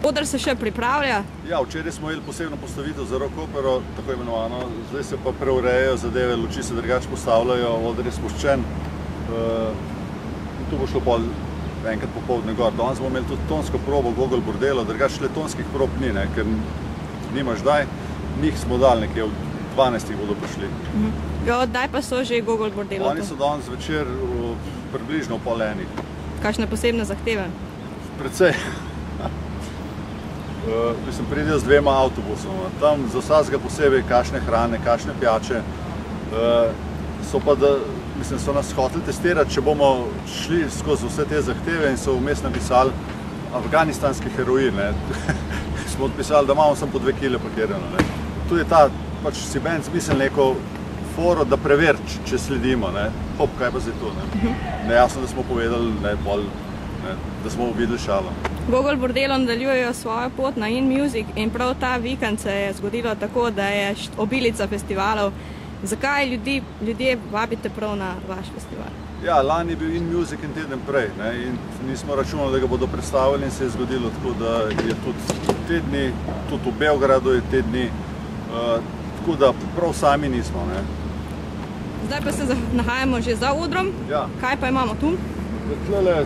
Oder se še pripravlja? Ja, včeraj smo imeli posebno postavitev za rock opero, tako imenovano. Zdaj se pa preurejajo zadeve, luči se drugače postavljajo, oder je spuščen. Tu bo šlo pol enkrat popoldne gor. Danes bomo imeli tudi tonsko probo Gogol Bordelo, drugače le tonskih prob ni, ker nimaš daj. Njih smo dali nekje v 12 bodo prišli. Ja, daj pa so že Gogol Bordelo? Oni so danes večer približno pol enih. Kakšne posebne zahteve? Precej. Mislim, pridejo z 2 avtobusoma. Tam za vsakega posebej kakšne hrane, kakšne pijače. So pa, so nas hoteli testirati, če bomo šli skozi vse te zahteve in so vmes napisali afganistanski heroin. Smo odpisali, da imamo samo po 2 kile pakirano. Tu je ta, pač si ben smisel neko foro, da preveri, če sledimo. Hop, kaj pa zdaj tu? Nejasno, da smo povedali, da smo videli šalo. Gogol Bordelo nadaljujejo svojo pot na In Music in prav ta vikend se je zgodilo tako, da je obilica festivalov. Zakaj ljudje vabite prav na vaš festival? Ja, lani je bil In Music en teden prej in nismo računali, da ga bodo predstavili in se je zgodilo tako, da je tudi te dni, tudi v Beogradu je te dni, tako da prav sami nismo. Zdaj pa se nahajamo že za odrom. Kaj pa imamo tu? Tlele je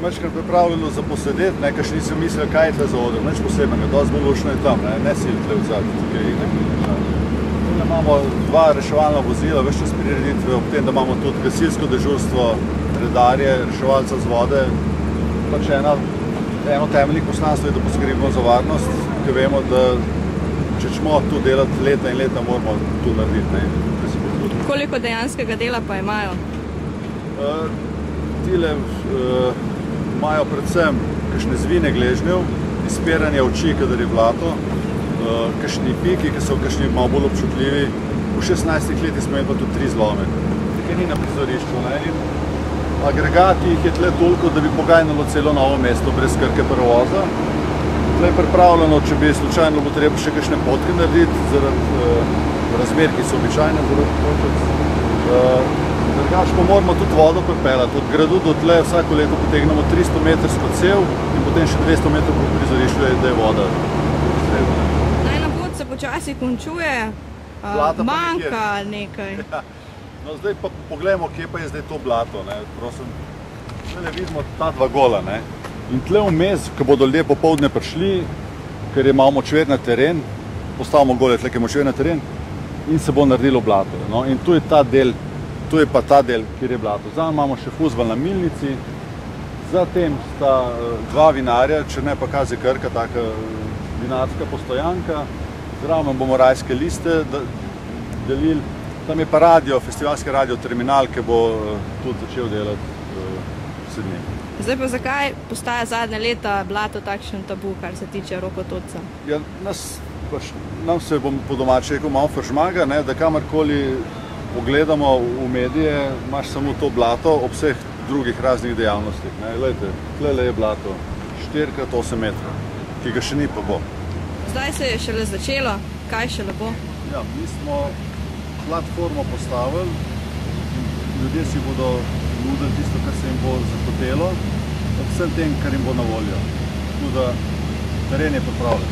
večkrat pripravljeno za posedeti, ker še nisem mislil, kaj je tle za odr, nič posebnega, dosti bolj lušno je tam, ne sili tle v zadnji, tukaj je itak. Tule imamo 2 reševalna vozila, ves čas prireditve, ob tem, da imamo tudi gasilsko dežurstvo, redarje, reševalca z vode. Pač eno temeljnih poslanstv je, da poskrbimo za varnost, ker vemo, da če ćemo tu delati leta in leta, moramo tu narediti. Koliko dejanskega dela pa imajo? Tile imajo predvsem kakšne zvine gležnjev, izpiranje oči, kadar je blato, kakšni piki, ki so kakšni malo bolj občutljivi. V 16 letih smo imeli pa tudi 3 zlome. Tukaj ni na prizorišču. Agregati jih je tle toliko, da bi pogajnalo celo Novo mesto brez Krke prevoza. Tle je pripravljeno, če bi slučajno bilo treba še kakšne potke narediti, zaradi razmer, ki so običajne, zaradi počet. Drugač pa moramo tudi vodo pripeljati. Od gradu do tle vsako leto potegnemo 300 metrsko cev in potem še 200 metrov po prizorišču, da je voda. Najna pot se počasi končuje, manjka nekaj. No zdaj pa pogledamo, kje pa je zdaj to blato. Prosim, tle vidimo ta 2 gola. In tle vmes, ko bodo ljudje popoldne prišli, ker je malo močvirna teren, postavimo gole tle, ker je močvirna teren, in se bo naredilo blato. In tu je ta del, tu je pa ta del, kjer je blato. Zdaj imamo še fuzbal na milnici, zatem sta 2 vinarja, Črne pa Kazi Krka, taka vinarska postojanka, zraven bomo rajske liste delili. Tam je pa radio, festivalski radio terminal, ki bo tudi začel delati vse dni. Zdaj pa zakaj postaja zadnje leta blato takšen tabu, kar se tiče rokototca? Ja, nam se bom po domače rekel malo fržmaga, da kamarkoli pogledamo v medije, imaš samo to blato ob vseh drugih raznih dejavnostih. Glejte, tlele je blato 4x8 metrov, ki ga še ni, pa bo. Zdaj se je šele začelo, kaj šele bo? Ja, mi smo platformo postavili, ljudje si bodo nudili tisto, kar se jim bo zahotelo, ob vsem tem, kar jim bo na voljo. Tako da teren je pripravljen.